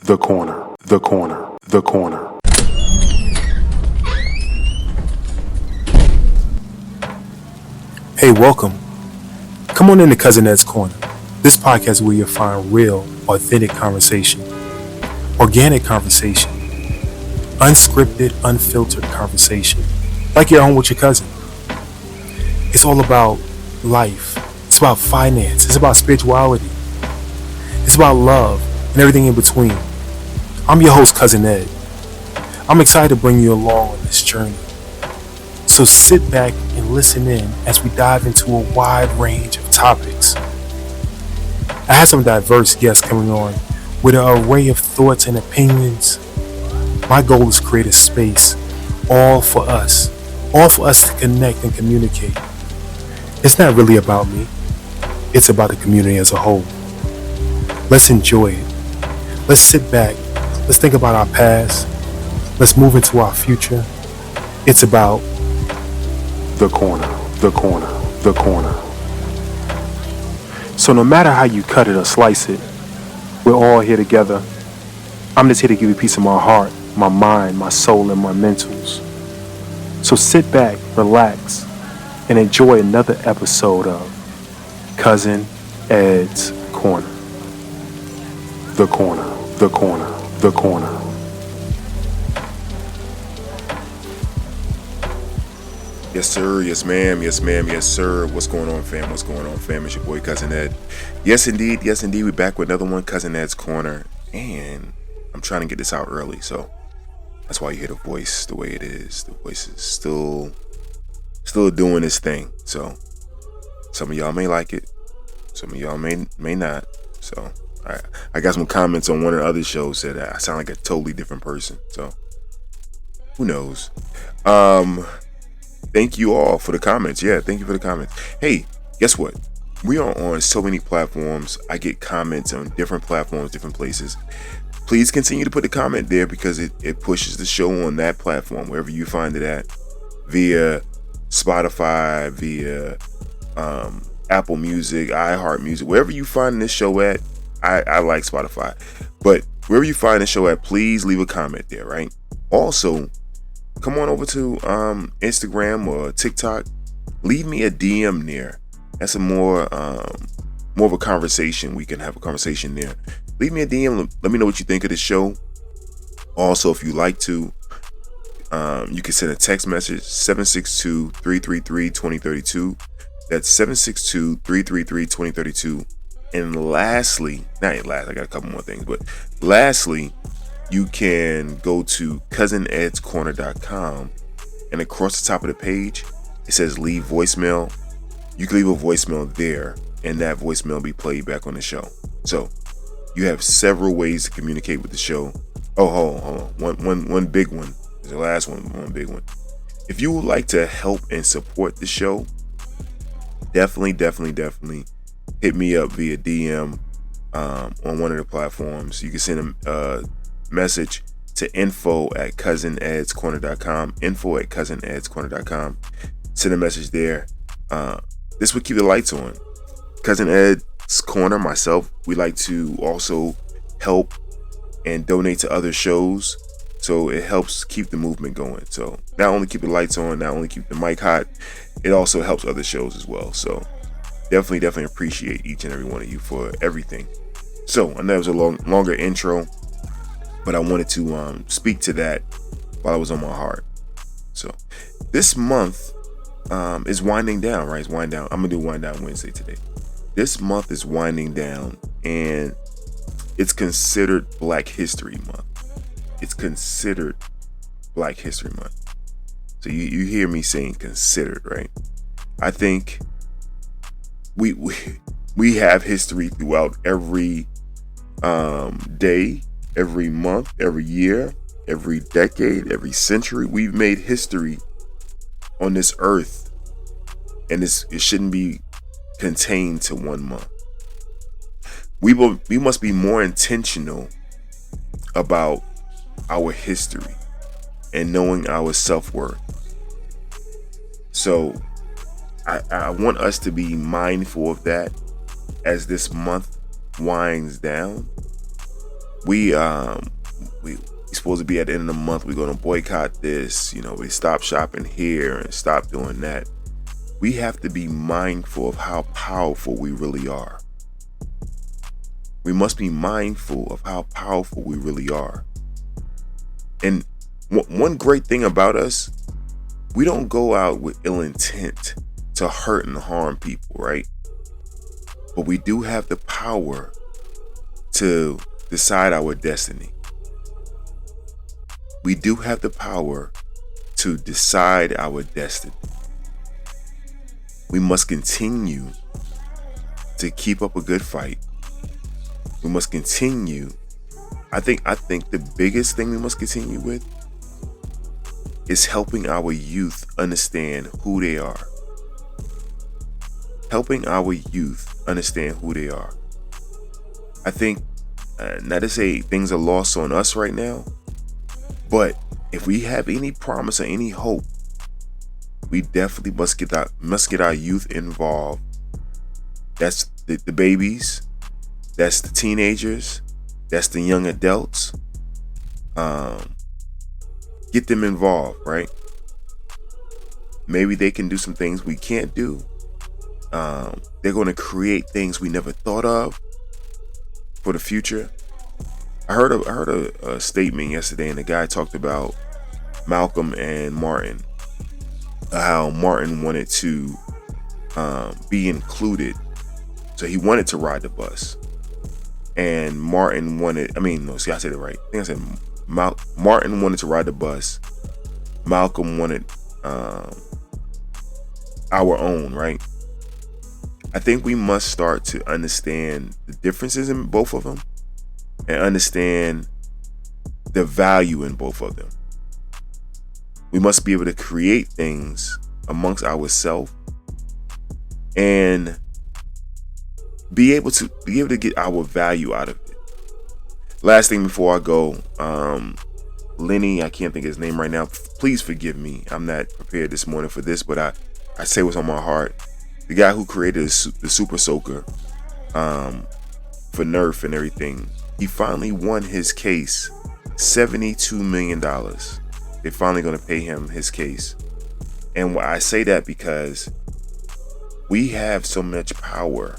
The corner, the corner, the corner. Hey, welcome. Come on into Cousin Ed's Corner. This podcast is where you'll find real, authentic conversation, organic conversation, unscripted, unfiltered conversation, like you're on with your cousin. It's all about life. It's about finance. It's about spirituality. It's about love and everything in between. I'm your host, Cousin Ed. I'm excited to bring you along on this journey. So sit back and listen in as we dive into a wide range of topics. I have some diverse guests coming on with an array of thoughts and opinions. My goal is to create a space all for us to connect and communicate. It's not really about me. It's about the community as a whole. Let's enjoy it. Let's sit back. Let's think about our past. Let's move into our future. It's about The corner, the corner, the corner. So no matter how you cut it or slice it, we're all here together. I'm just here to give you a piece of my heart, my mind, my soul, and my mentals. So sit back, relax, and enjoy another episode of Cousin Ed's Corner. The corner, the corner, the corner. Yes, sir. Yes, ma'am. Yes, ma'am. Yes, sir. What's going on, fam? What's going on, fam? It's your boy, Cousin Ed. Yes, indeed. Yes, indeed. We're back with another one, Cousin Ed's Corner. And I'm trying to get this out early, so that's why you hear the voice the way it is. The voice is still doing its thing. So some of y'all may like it. Some of y'all may not. So I got some comments on one of the other shows that I sound like a totally different person. So who knows? Thank you all for the comments. Yeah, thank you for the comments. Hey, guess what? We are on so many platforms. I get comments on different platforms, different places. Please continue to put the comment there because it pushes the show on that platform, wherever you find it at, via Spotify, via Apple Music, iHeart Music, wherever you find this show at. I like Spotify. But wherever you find the show at, please leave a comment there, right? Also, come on over to Instagram or TikTok. Leave me a DM there. That's a more of a conversation. We can have a conversation there. Leave me a DM. Let me know what you think of the show. Also, if you like to, you can send a text message 762-333-2032. That's 762-333-2032. And lastly, I got a couple more things, but lastly, you can go to cousinedscorner.com, and across the top of the page, it says leave voicemail. You can leave a voicemail there, and that voicemail will be played back on the show. So you have several ways to communicate with the show. Oh, hold on. One big one. There's the last one big one. If you would like to help and support the show, definitely hit me up via DM on one of the platforms. You can send a message to info@cousinedscorner.com, info@cousinedscorner.com. Send a message there. This would keep the lights on. Cousin Ed's Corner, myself, we like to also help and donate to other shows, so it helps keep the movement going. So not only keep the lights on, not only keep the mic hot, it also helps other shows as well. So definitely appreciate each and every one of you for everything. So I know it was a longer intro, but I wanted to speak to that while it was on my heart. So this month is winding down, right? It's winding down. I'm gonna do Wind Down Wednesday today. This month is winding down, and it's considered Black History Month. It's considered Black History Month. So you hear me saying considered, right? I think we have history throughout every day, every month, every year, every decade, every century. We've made history on this earth, and it shouldn't be contained to 1 month. We must be more intentional about our history and knowing our self-worth. So I want us to be mindful of that as this month winds down. We supposed to be at the end of the month. We're gonna boycott this. We stop shopping here and stop doing that. We have to be mindful of how powerful we really are. We must be mindful of how powerful we really are. And one great thing about us, we don't go out with ill intent to hurt and harm people, right? But we do have the power to decide our destiny. We do have the power to decide our destiny. We must continue to keep up a good fight. We must continue. I think the biggest thing we must continue with is helping our youth understand who they are. Helping our youth understand who they are. I think, not to say things are lost on us right now, but if we have any promise or any hope, we definitely must get our youth involved. That's the babies, that's the teenagers, that's the young adults. Get them involved, right? Maybe they can do some things we can't do. They're going to create things we never thought of for the future. I heard a statement yesterday, and the guy talked about Malcolm and Martin, how Martin wanted to be included, so he wanted to ride the bus, and Martin wanted. I said it right. I think I said Martin wanted to ride the bus. Malcolm wanted our own, right? I think we must start to understand the differences in both of them and understand the value in both of them. We must be able to create things amongst ourselves and be able to get our value out of it. Last thing before I go, Lenny, I can't think of his name right now. Please forgive me. I'm not prepared this morning for this, but I say what's on my heart. The guy who created the Super Soaker for Nerf and everything, he finally won his case, $72 million. They're finally going to pay him his case. And I say that because we have so much power.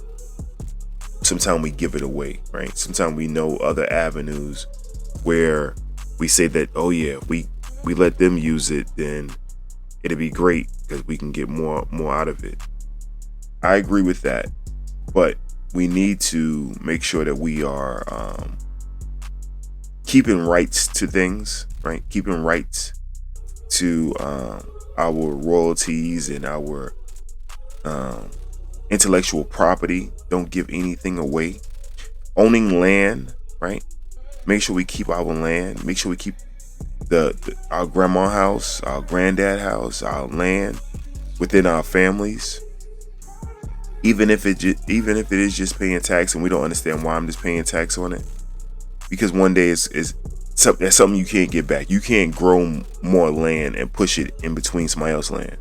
Sometimes we give it away, right? Sometimes we know other avenues where we say that, oh yeah, we let them use it, then it'll be great because we can get more out of it. I agree with that, but we need to make sure that we are keeping rights to things, right? Keeping rights to our royalties and our intellectual property. Don't give anything away. Owning land, right? Make sure we keep our land. Make sure we keep our grandma house, our granddad house, our land within our families. Even if it is just paying tax and we don't understand why I'm just paying tax on it, because one day that's something you can't get back. You can't grow more land and push it in between somebody else's land.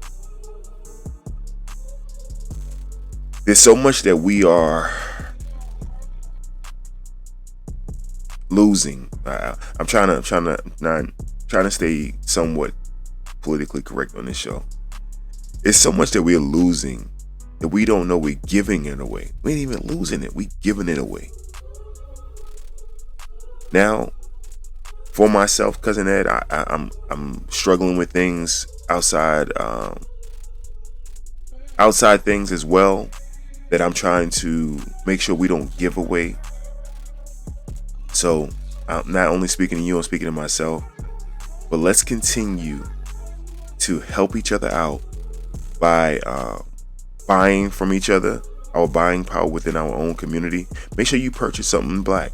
There's so much that we are losing. I'm trying to stay somewhat politically correct on this show. It's so much that we're losing that we don't know we're giving it away. We ain't even losing it. We giving it away. Now, for myself, Cousin Ed, I'm struggling with things outside things as well that I'm trying to make sure we don't give away. So I'm not only speaking to you, I'm speaking to myself. But let's continue to help each other out by buying from each other, our buying power within our own community. Make sure you purchase something black.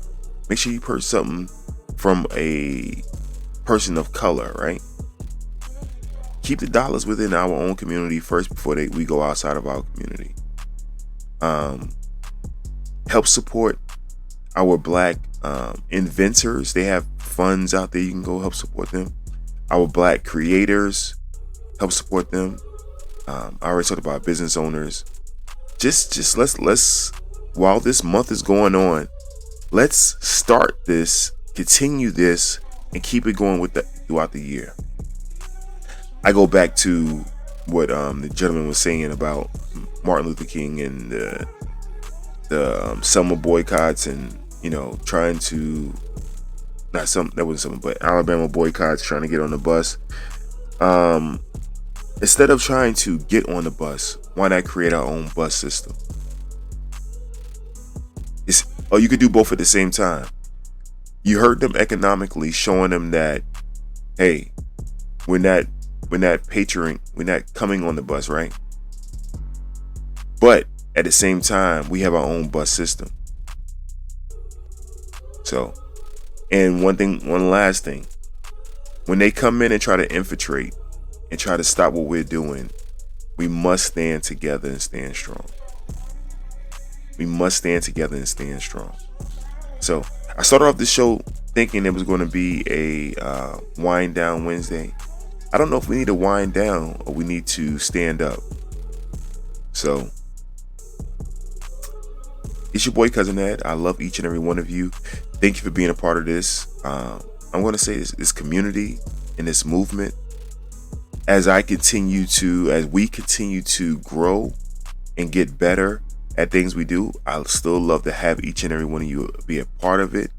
Make sure you purchase something from a person of color, right? Keep the dollars within our own community first before we go outside of our community. Help support our black inventors. They have funds out there. You can go help support them. Our black creators, help support them. I already talked about business owners. Just let's while this month is going on, let's start this continue this and keep it going throughout the year. I go back to what the gentleman was saying about Martin Luther King and the summer boycotts, and trying to, not some, that wasn't something, but Alabama boycotts, trying to get on the bus. Instead of trying to get on the bus, why not create our own bus system? You could do both at the same time. You hurt them economically, showing them that, hey, we're not coming on the bus, right? But at the same time, we have our own bus system. So, and one last thing, when they come in and try to infiltrate and try to stop what we're doing, we must stand together and stand strong. We must stand together and stand strong. So I started off this show thinking it was going to be a wind down Wednesday. I don't know if we need to wind down or we need to stand up. So it's your boy Cousin Ed. I love each and every one of you. Thank you for being a part of this. I'm going to say this community and this movement. As we continue to grow and get better at things we do, I still love to have each and every one of you be a part of it.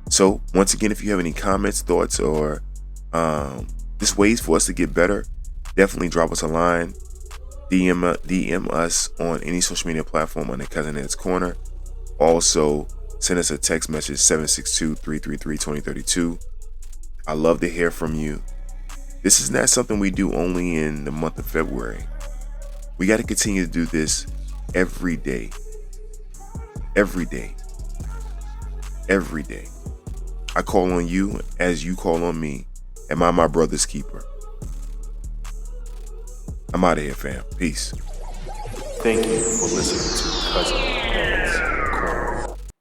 So once again, if you have any comments, thoughts, or just ways for us to get better, definitely drop us a line. DM us on any social media platform under Cousin Ed's Corner. Also, send us a text message 762-333-2032. I love to hear from you. This is not something we do only in the month of February. We got to continue to do this every day. Every day. Every day. I call on you as you call on me. Am I my brother's keeper? I'm out of here, fam. Peace. Thank you for listening to Cousin Ed's